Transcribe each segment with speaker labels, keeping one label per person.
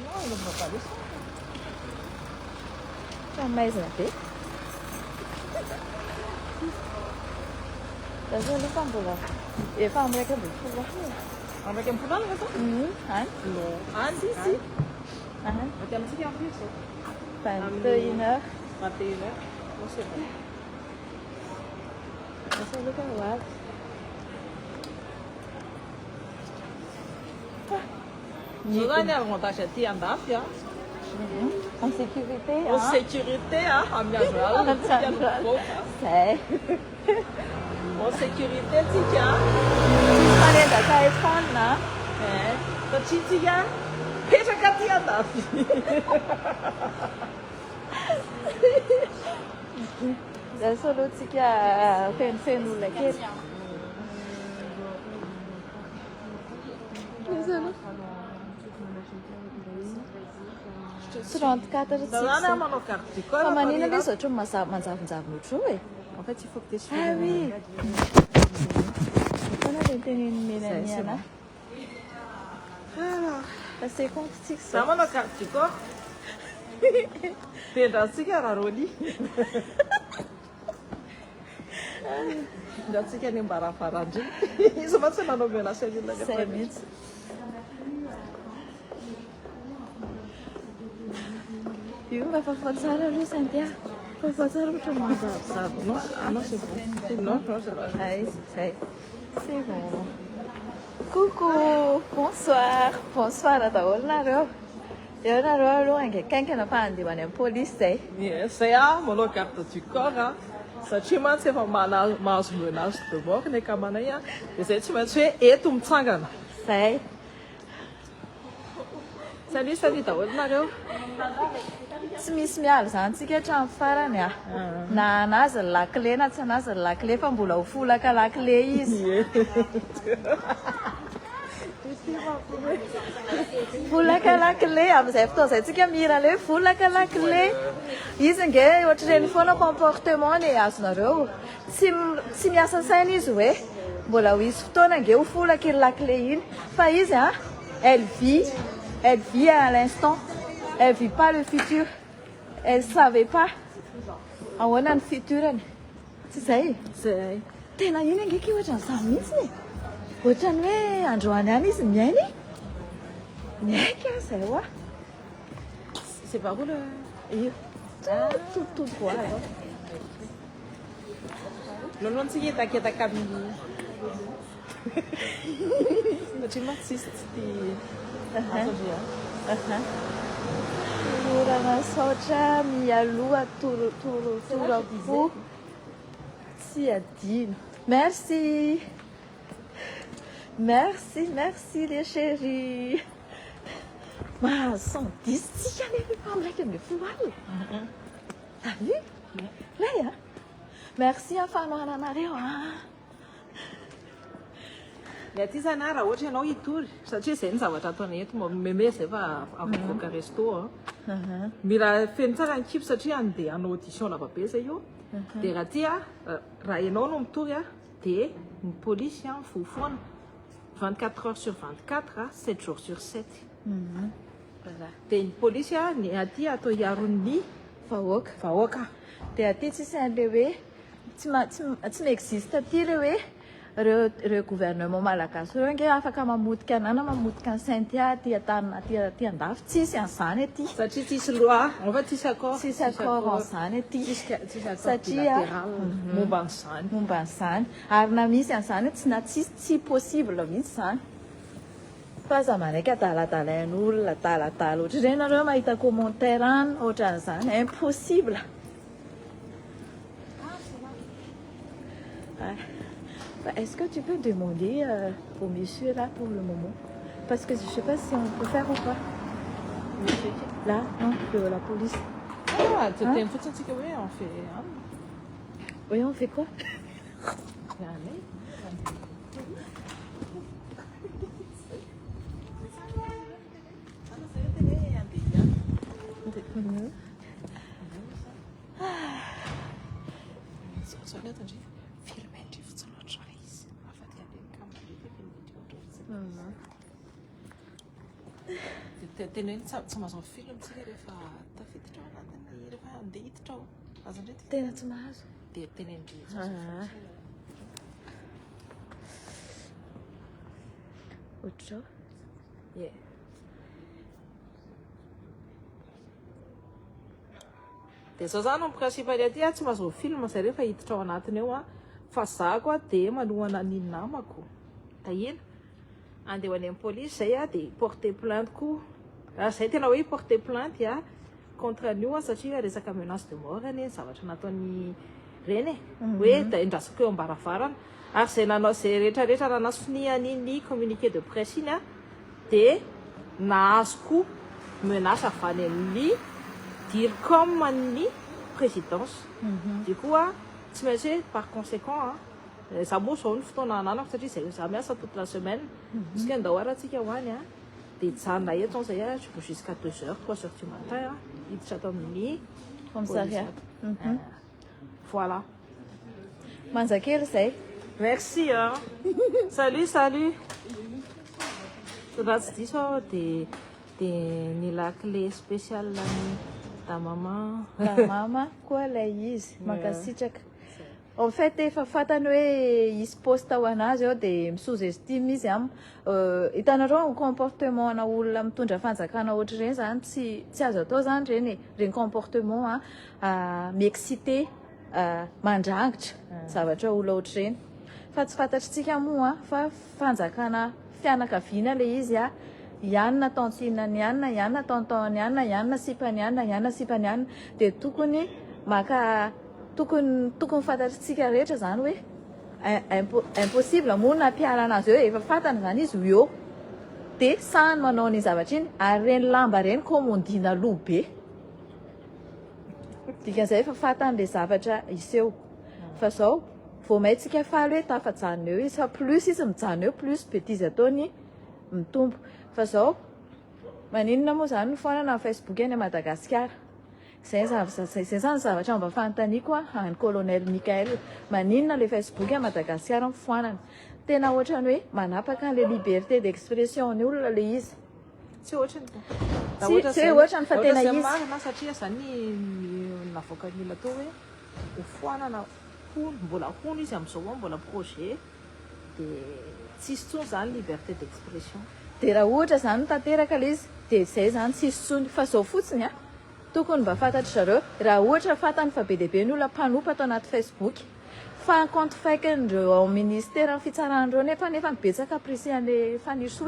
Speaker 1: Non, il ne va pas descendre.
Speaker 2: Trano maizina be. Da zao aloha fa mbola efa amin'ny 1 ambin'ny 10
Speaker 1: Avec un poulet, là, ça?
Speaker 2: any
Speaker 1: Non. Ah, si.
Speaker 2: any
Speaker 1: Avec un petit en plus.
Speaker 2: 21h
Speaker 1: 21h. Non, c'est bon.
Speaker 2: da zao aloha ka ho avy.
Speaker 1: Zany avantage aty andafy a.
Speaker 2: En sécurité
Speaker 1: En sécurité a, amiazo alina tsika mivoaka.
Speaker 2: zay
Speaker 1: En sécurité tsika.
Speaker 2: tsisy manendaka efanina
Speaker 1: Satria tsika petraka aty andafy.
Speaker 2: da zao aloha tsika fenofeno olona kely. Izy aloha 34
Speaker 1: Da zany a manao carte du corps.
Speaker 2: fa manina aloha izy ohatry ny manjavonjavona ohatry e.
Speaker 1: En fait, il faut que tu
Speaker 2: Ah
Speaker 1: suives.
Speaker 2: oui. Voilà le tenue Mélanie.
Speaker 1: Alors,
Speaker 2: C'est compliqué
Speaker 1: za
Speaker 2: ça.
Speaker 1: manao carte du corps. Tendratsika raha rôly. Ndratsika ny ambaravarandry. Izy ma tsy nanao mena selula.
Speaker 2: C'est vite. Io mba fafa tsara aloha Cynthia. Fafa tsara ohatra ny mazavazava.
Speaker 1: Non, ah non, c'est bon. Non, c'est pas.
Speaker 2: Allez, c'est bon. Coucou, bonsoir. Bonsoir daholo nareo. Eo nareo aloha angakaingana fa andeha any amin'ny police zay.
Speaker 1: Zay a manao carte du corps a. Satria mantsy efa mahazo menace de mort ny akamanay a. Dia zay tsy maintsy hoe eto mitsangana.
Speaker 2: Zay.
Speaker 1: Salut daholo nareo.
Speaker 2: Tsy misy mialo zany tsika hatramin'ny farany a. Na anazy ny lakile na tsy anazy ny lakile fa mbola ho folaka lakile izy. Folaka lakile amin'izay fotoana izay tsika mihira le hoe folaka lakile. Izy nge ohatr'ireny foana comportement ny azonareo. Tsy miasa saina izy hoe mbola ho isy fotoana nge ho folaka iny lakile iny. Fa izy a, elle vit à l'instant. Elle vit pas le futur. Elle savait pas. Ahoana ny futurany. Tsy zay.
Speaker 1: Zay.
Speaker 2: Tena iny angeka ohatran'izany mihitsy e. Ohatran'ny hoe androany any izy miaina e. Miaika zay hoa.
Speaker 1: C'est pas où le...
Speaker 2: Io. Tout droit.
Speaker 1: Loloantsika hitaketaka amin'ny... Satria ma tsisy ty...
Speaker 2: Olorana saotra mialoha toropo tsy adino. Merci. Merci les chéris. Mahazo 110 tsika nefa am'raika amby folo alina. T'as vu? Lay a. Merci afanoana anareo a.
Speaker 1: Le aty zany a raha ohatra ianao hitory satria zay ny zavatra ataonay eto meme zay fa avoaka resto mila feno tsara ny kipo satria andeha hanao audition lava be zay io dia raha ty a raha ianao no mitory a dia ny polisy a mifofoana 24 heures sur 24 a 7 jours sur 7 dia ny polisy a ny aty atao hiaron'ny vahoaka
Speaker 2: Dia aty tsisy an'le hoe tsy m'existe aty le hoe reo gouvernement malagasy reo nge afaka mamotika anay na mamotika ny Cynthia aty andafy tsisy an'izany aty.
Speaker 1: satria tsisy loi en fait tsisy accord
Speaker 2: an'izany aty
Speaker 1: satria momba
Speaker 2: an'izany ary na misy an'izany na tsy possible mihitsy zany fa za manaiky adaladalain'olona daladala ohatra ireny nareo mahita commentaire any ohatran'izany impossible. Est-ce que tu peux demander au monsieur là pour le moment? Parce que je ne sais pas si on peut faire ou pas.
Speaker 1: Monsieur
Speaker 2: Là, non, de la police.
Speaker 1: Ah, tu t'es un peu senti que oui, on fait...
Speaker 2: Oui, on fait quoi?
Speaker 1: tena hoe tsy mahazo film tsika rehefa tafiditra ao anatiny rehefa andeha hiditra ao azo ndray
Speaker 2: tena tsy mahazo
Speaker 1: dia tena indrindra
Speaker 2: ohatrao
Speaker 1: ie dia zao zany principe any aty tsy mahazo film zay rehefa hiditra ao anatiny eo fa za koa dia malohana ny namako tahina andeha ho any amin'ny polisy zay dia porter plainte koa zay tena hoe porter plainte contre an'io satria resaka menace de mort any zavatra nataony reny hoe da indrasako eo ambaravarana ary zay nanao zay rehetrarehetra nanasony an'iny communiqué de presse iny dia nahazo koa menace avy any amin'ny DIRCOM an'ny présidence du coup tsy maintsy hoe par conséquent za moa zao ny fotoana ananako satria zay za miasa toute la semaine jusqu'à andao aratsika ho any dia janona eto zay jusqu'à 2h 3h du matin hiditra ato amin'ny
Speaker 2: commissariat
Speaker 1: voilà
Speaker 2: manjakely zay
Speaker 1: merci salut raha tsy diso dia nila clé spéciale da
Speaker 2: mama koa lay izy makasitraka en fait efa fatany hoe isy poste ao anazy ao dia misous-estime izy hitanareo comportement na olona mitondra fanjakana ohatra reny zany tsy azo atao zany reny comportement miexcité mandrangitra zavatra olona ohatra reny fa tsy fantatritsika moa fa fanjakana fianakaviana le izy ianona tantinany ianona ianona tantaony ianona ianona sipany ianona ianona sipany ianona dia tokony tokony fantatritsika rehetra zany hoe impossible moa na piala anazy eo efa fantana zany izy eo dia sahany manao ny zavatra iny ary reny lamba reny komondina loha be dikan'izay efa fantany le zavatra iseho fa zao vao maitsika faly hoe tafajanona eo izy fa plus izy mijanona eo plus bêtise ataony mitombo fa zao maninona moa zany ny foanana amin'ny Facebook any Madagasikara zay zany zavatra mba fanontaniako any colonel Mikael maninona le Facebook a Madagasikara mifoanana tena ohatrany hoe manapaka le liberté d'expression ny olona le izy
Speaker 1: tsy ohatrany
Speaker 2: tsy ohatrany fa tena izy
Speaker 1: marina satria zany navoaka ny atao hoe hofoanana mbola hono izy amin'izao mbola projet dia tsisy tsony zany liberté d'expression
Speaker 2: dia raha ohatra zany tanteraka le izy dia zay zany tsisy tsony fa zao fotsiny tokony mba fantatry zareo raha ohatra fantany fa be dia be ny olona mpanompo atao anaty Facebook fa compte faikindreo ao ministère ny fitsarandreo nefa mibetsaka apprécian'le faniso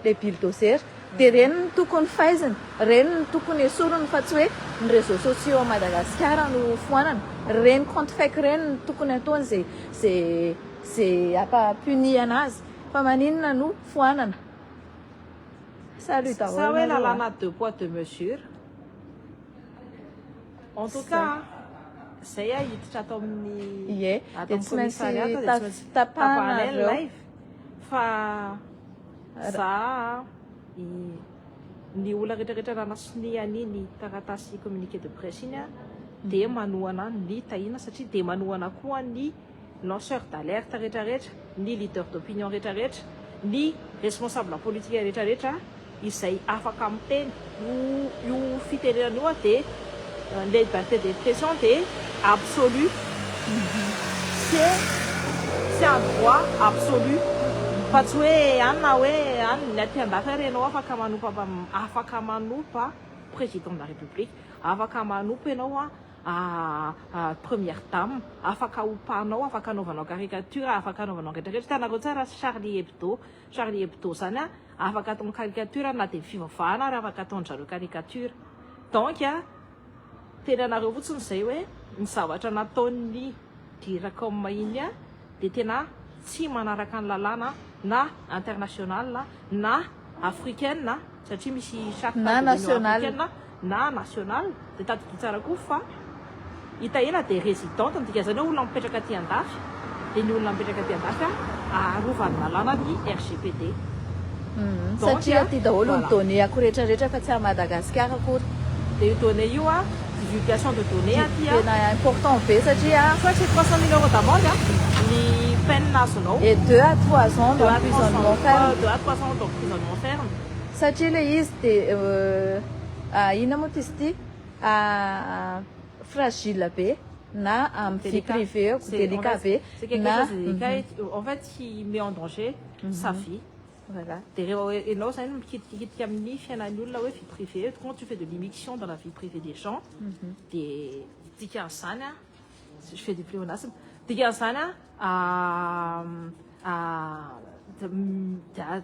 Speaker 2: le bulldozer dia reny ny tokony faizina reny ny tokony esorony fa tsy hoe ny réseaux sociaux a Madagasikara no foanana reny compte faik reny ny tokony ataony zay ampapuni anazy fa maninona no foanana salut
Speaker 1: ça hoe lalana deux poids deux mesures en tout cas zay hiditra atao amin'ny
Speaker 2: ie dia tsy maintsy tapahana
Speaker 1: live fa za ny olona rehetrarehetra nanasony an'iny taratasy communiqué de presse iny dia manohana ny tahina satria dia manohana koa ny lanceur d'alerte rehetrarehetra ny leader d'opinion rehetrarehetra ny responsable politique rehetrarehetra izay afaka miteny io fitenenana io dia liberté d'expression dia absolu c'est un droit absolu fa tsy hoe anina hoe any ampiandaka renao afaka manompa président de la république afaka manompa ianao première dame afaka opanao afaka anaovanao caricature afaka anaovanao rehetrarehetra tanareo tsara Charlie Hebdo zany afaka atao caricature na dia fivavahana ary afaka ataon'zareo caricature donc tena anareo fotsiny zay hoe ny zavatra nataon'ny DIRCOM iny dia tena tsy manaraka ny lalàna na international na africaine satria misy charte
Speaker 2: na national
Speaker 1: na national dia tadidy tsara koa fa itaina dia résidente dikazany hoe olona mipetraka aty andafy dia ny olona mipetraka aty andafy arovany lalàna ny RGPD
Speaker 2: satria ty daholo ny données ako rehetrarehetra fa tsy a Madagasikara akory
Speaker 1: dia io données io divulgation de données aty
Speaker 2: tena important be satria
Speaker 1: soit c'est 300 000 € d'amende ny peine azonao
Speaker 2: et 2 à 3 ans d'emprisonnement ferme
Speaker 1: 2 à 3 ans d'emprisonnement ferme
Speaker 2: satria ilay izy dia inona moa izy ity fragile be na amin'ny vie privée délicat be
Speaker 1: c'est quelque chose de délicat en fait qui met en danger sa vie.
Speaker 2: Voilà.
Speaker 1: Et là, ça nous qui amin'ny fiainan'ny olona hoe vie privée. Quand tu fais de l'immixtion dans la vie privée des gens, je fais du pléonasme.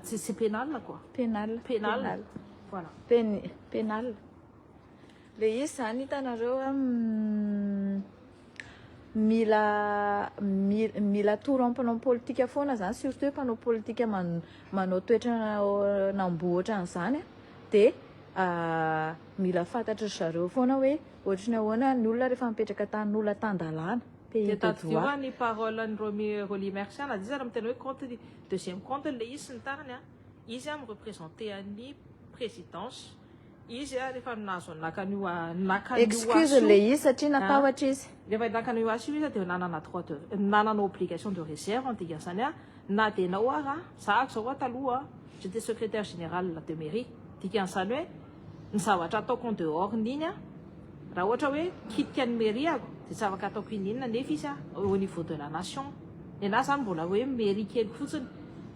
Speaker 1: C'est pénal là quoi.
Speaker 2: Pénal.
Speaker 1: Voilà.
Speaker 2: Pénal. Le izy zany hitanareo mila torampana politika foana zany surtout hoe mpanao politika manao toetra namboatra an'izany dia mila fantatra zareo foana hoe ohatry ny ahoana ny olona rehefa mipetraka tanin'olona tan-dalàna pays de droit.
Speaker 1: Ny parole Roly Mercian a dit ça miteny hoe compte deuxième compte le izy sy ny tariny izy mireprésenter ny présidence izy rehefa nazo
Speaker 2: excuse le izy satria natahotra izy
Speaker 1: rehefa nakany aso izy dia nanana obligation de réserve antigasany na dia nao ara zahako zao taloha j'étais secrétaire général de mairie dikan'izany hoe ny zavatra ataoko en dehors n'iny raha ohatra hoe kitika ny mairie ako dia tsy afaka ataoko ininona nefa izy au niveau de la nation ena zany mbola hoe mairie kely fotsiny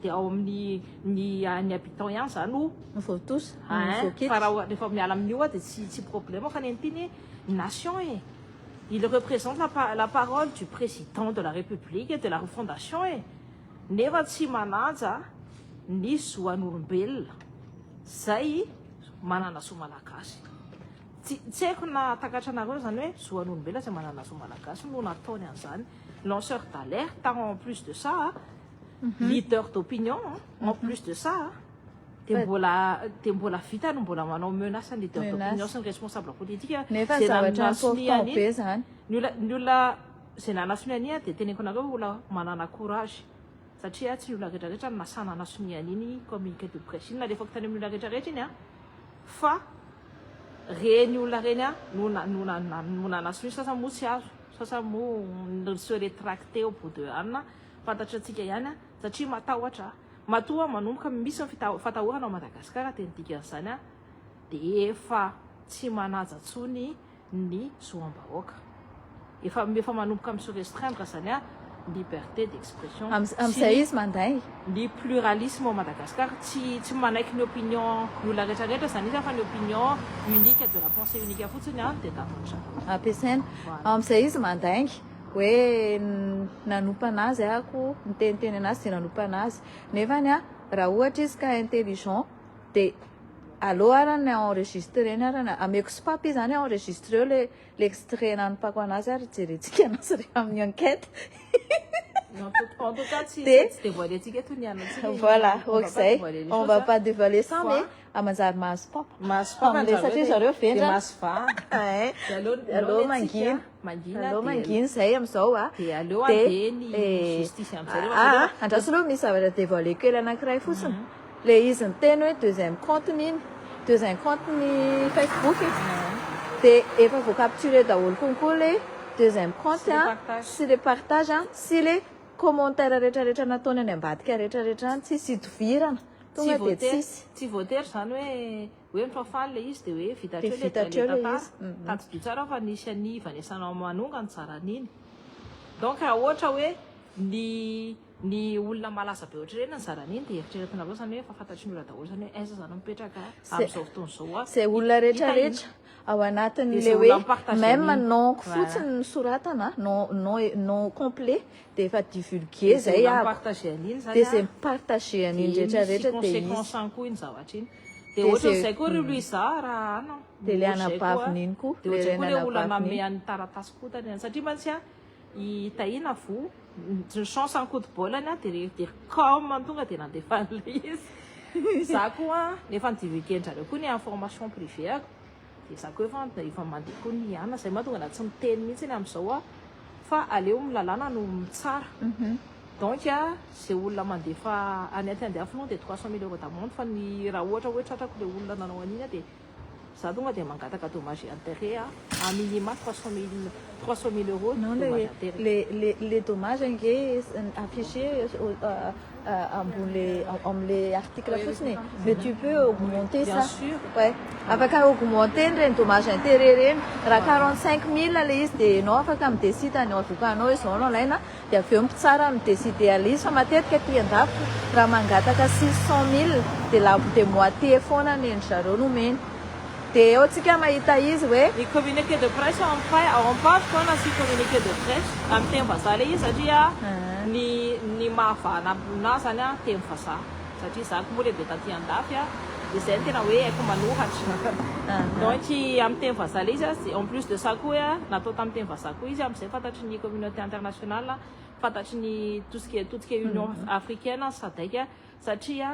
Speaker 1: dia ao amin'ny ny habitant ihany zany no
Speaker 2: votos
Speaker 1: fa raha rehefa miala amin'io dia tsy problème fa nentiny nation il représente la parole du président de la République et de la refondation nefa tsy manaja ny zoan'olombelona zay manana zo malagasy tsy haiko na takatra anareo zany hoe zoan'olombelona zay manana zo malagasy no nataony an'izany lanceur d'alerte en plus de ça leader d'opinion en plus de ça dia mbola vitany mbola manao menace ny leader d'opinion sy ny responsable politique
Speaker 2: nefa zavatra important be zany
Speaker 1: ny olona zay nanasoniany dia teneko anareo olona manana courage satria tsy ny olona rehetrarehetra no nasana nasoniany iny communiqué de presse iny na rehefa tany amin'ny olona rehetrarehetra iny fa reny olona reny no nanasony sasa moa tsy azo sasa moa se rétracté au bout de anna fantatra antsika ihany satria matahotra matoa manomboka misy fatahorana ao Madagasikara teny dikan'izany dia efa tsy manaja tsony ny zoam-bahoaka efa manomboka amin'ny se restreindre zany liberté d'expression
Speaker 2: amin'izay izy manday
Speaker 1: ny pluralisme au Madagascar tsy manaiky ny opinion ny olona rehetrarehetra zany izy fa ny opinion unique de la pensée unique fotsiny dia tahotra
Speaker 2: ampiasaina amin'izay izy mandaingy hoe nanompa anazy ako niteniteny anazy dia nanompa anazy nefany raha ohatra izy ka intelligent dia allo arany enregistré ny arany ameko spap izy zany enregistré l'extrait nanomпako anazy ary jerentsika anazy rehefa amin'ny enquête
Speaker 1: en tout cas tsy dévoiler antsika eto ny anantsika
Speaker 2: voilà okzay on va pas dévoiler ça mais amanjary mahazo papa satria zareo vendra allo mangina zay amizao
Speaker 1: dia aleo ade ny justice amizay
Speaker 2: andraso aloha misy zavatra dévoiler kely anankiray fotsiny le izy nyteny hoe deuxième compte ny Facebook dia efa voacapturé daholo konkoa le deuxième compte sy le partage sy le commentaire rehetrarehetra nataony any ambadika rehetrarehetra tsisy idovirana tonga dia
Speaker 1: tsy voatery zany hoe mifafaly le izy dia hoe vitatreo le taty tsara fa nisy any vanesana manonga ny jaran'iny donc raha ohatra hoe ny olona malaza be ohatra ireny ny zaran'iny dia eritreretinareo zany hoe fa fantatry ny olona daholo zany hoe aiza zany mipetraka amin'izao fotoan'izao
Speaker 2: zay olona rehetrarehetra ao anatin'le hoe même nom fotsiny ny soratana non complet dia efa divulgué zay dia zay mipartage an'iny rehetrarehetra dia
Speaker 1: conséquence koa iny zavatra iny dia ohatran'izay koa ry Luisa raha
Speaker 2: dia le anabaviny iny koa
Speaker 1: dia ohatray koa le olona manome an'ny taratasy kotany any satria mantsy hitahina vo ny chance en coup de bol any dia comme tonga dia nandefa an'le izy za koa nefa nidivulguendrareo koa ny information privée ako dia za koa efa mandeha koa ny ana zay mahatonga na tsy miteny mihitsy ny amin'izao fa aleo milalàna no mitsara donc zay olona mandefa any andeafina dia 300 000 euros d'amende fa ny raha ohatra hoe tratrako le olona nanao an'iny dia za tonga dia mangataka dommage et intérêt à minima 300 000 euros
Speaker 2: non les dommages affichés les articles fotsiny mais tu peux augmenter
Speaker 1: Bien
Speaker 2: ça
Speaker 1: sûr.
Speaker 2: ouais afaka augmenter reny dommage intérêt reny raha 45 000 le izy dia anao afaka mideside anao avokanao hoe zao no alaina dia avy eo mitsara mideside alizy fa matetika tian-dafo raha mangataka 600 000 dia la moitié foana ny endry zareo no meny dia eo tsika mahita izy hoe
Speaker 1: Ny communiqué de presse on parle foana sy communiqué de presse amin'ny teny vazaha le izy satria ny mahavana aminazy zany a teny vazaha satria zako moa le de taty andafy a dia zay no tena hoe haiko manohatra donc amin'ny teny vazaha le izy a en plus de ça koa natao tamin'ny teny vazaha koa izy amin'izay fantatry ny communauté internationale fantatry ny tout ce qui est union africaine SADC satria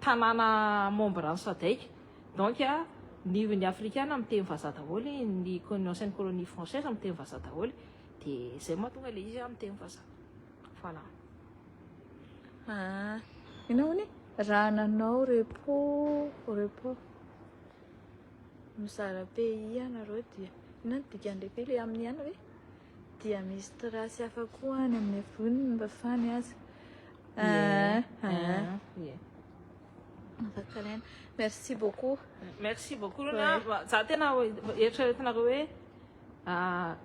Speaker 1: tanàna membre ny SADC donc ny africaine amin'ny teny vazaha daholo ny ancienne colonie française amin'ny teny vazaha daholo dia zay mahatonga le izy amin'ny teny vazaha voilà
Speaker 2: inao hony raha nanao report mizara pays anareo dia inona ny dikan'ilay le amin'ny ana hoe dia misy trasy hafa koa any amin'ny voniny mba fany azy afaka merci beaucoup
Speaker 1: merci beaucoup lona za tena eritreretinareo hoe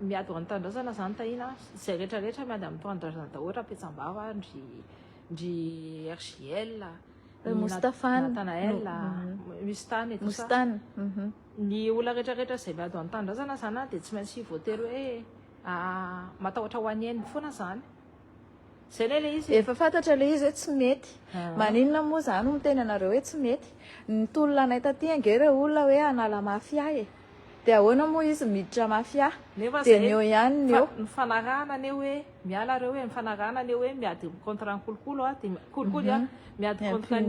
Speaker 1: miady ho any tanindrazana zany tahina zay rehetrarehetra miady amin'ny tanindrazana daholo rapetsambava ndry RGL
Speaker 2: Mustafan
Speaker 1: Mustane
Speaker 2: Mustane
Speaker 1: ny olona rehetrarehetra zay miady ho any tanindrazana zany dia tsy maintsy voatery hoe matahotra ho any ainy foana zany zay le izy
Speaker 2: efa fantatra le izy hoe tsy mety maninona moa zany no miteny anareo hoe tsy mety ny tolona anay taty ange reo olona hoe anala mafia dia ahoana moa izy miditra mafia dia neo ihany neo
Speaker 1: ny fanarahana ne hoe miala reo hoe ny fanarahana ne hoe miady contre ny kolokolo dia kolokolo miady contre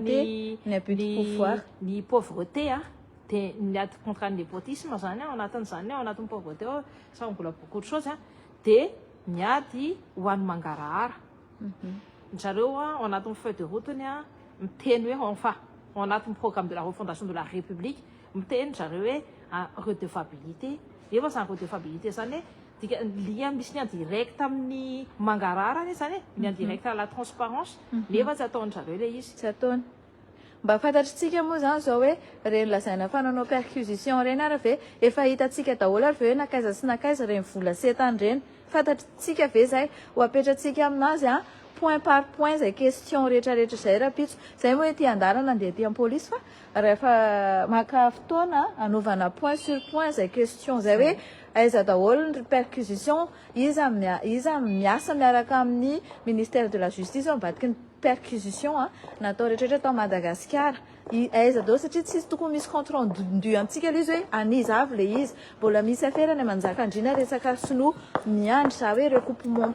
Speaker 1: ny pauvreté dia miady contre ny népotisme zany ao anatin'izany ao anatin'ny pauvreté ao sans mbola beaucoup de chose dia miady ho an'ny mangarahara zareo ao anatin'ny feuille de routeny miteny hoe enfin ao anatin'ny programme de la refondation de la république miteny zareo hoe redevabilité efa zany redevabilité zany hoe lia misy ny indirect amin'ny mangarahara zany ny indirect à la transparence nefa tsy ataony zareo le izy
Speaker 2: tsy ataony mba fantatritsika moa zany zao hoe reny lazaina fananao perquisition reny ara ve efa hitatsika daholo ary ve hoe nakaiza sy nakaiza reny vola setany reny fantatritsika ve zay ho apetratsika aminazy point par point zay question rehetrarehetra zay rapitso zay moa hoe ty andarana andeha ty ampolisy fa rehefa maka fotoana anaovana point sur point zay question zay hoe aiza daholo ny perquisition iza miasa miaraka amin'ny ministère de la justice mivadiky ny perquisition natao rehetrarehetra tao Madagasikara aiza daholo satria tsisy tokony misy compte rendu antsika le izy hoe aniza avy le izy mbola misy aferany manjaka andrina resaka sinoa miandry za hoe recoupement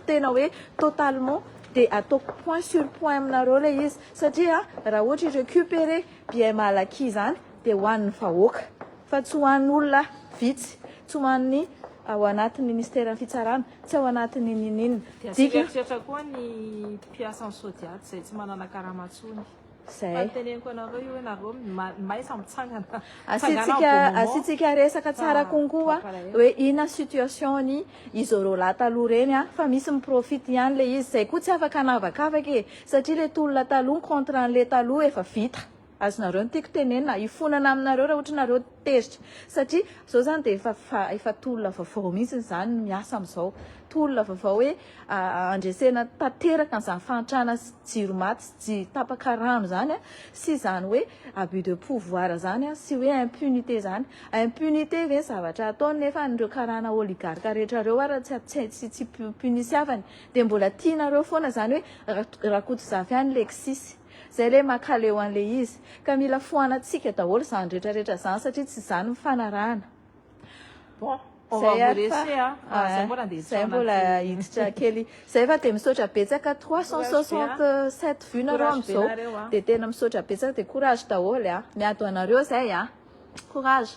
Speaker 2: tena hoe totalement dia ataoko point sur point aminareo le izy satria raha ohatra récupérer bien malaky zany dia ho an'ny vahoaka fa tsy ho an'ny olona vitsy tsy ho an'ny ao anatin'ny ministère ny fitsarana tsy ao anatin'ny ninina
Speaker 1: dikeritreritra koa ny mpiasa ny sodiaty zay tsy manana karamatsony
Speaker 2: zay
Speaker 1: teneniko anareo io hoe nareo maisa mitsangana
Speaker 2: asitsika resaka tsara konkoa hoe ina situation ny izy reo lahy taloha reny fa misy miprofity ihany le izy zay koa tsy afaka anavakavaka satria le tolona taloha ny contrat n'le taloha efa vita azonareo ny tiako tenenina ifonana aminareo raha ohatra nareo tezitra satria zao zany dia efa tolona vaovao mihitsy zany miasa amin'izao tolona vaovao hoe andresena tanteraka n'izany fahantrana jiro maty sy tapaka rano zany sy zany hoe abus de pouvoir zany sy hoe impunité zany impunité ve zavatra ataony nefa nireo karana oligarque rehetra reo ara tsy punisiavany dia mbola tianareo foana zany hoe rakoto zavy any lexisy zay le makaleo an'le izy ka mila foanatsika daholo zany rehetrarehetra zany satria tsy zany mifanarahana zay mbola hiditra kely zay fa dia misaotra betsaka 367 vues nareo amin'izao dia tena misaotra betsaka dia courage daholo miady ho anareo zay courage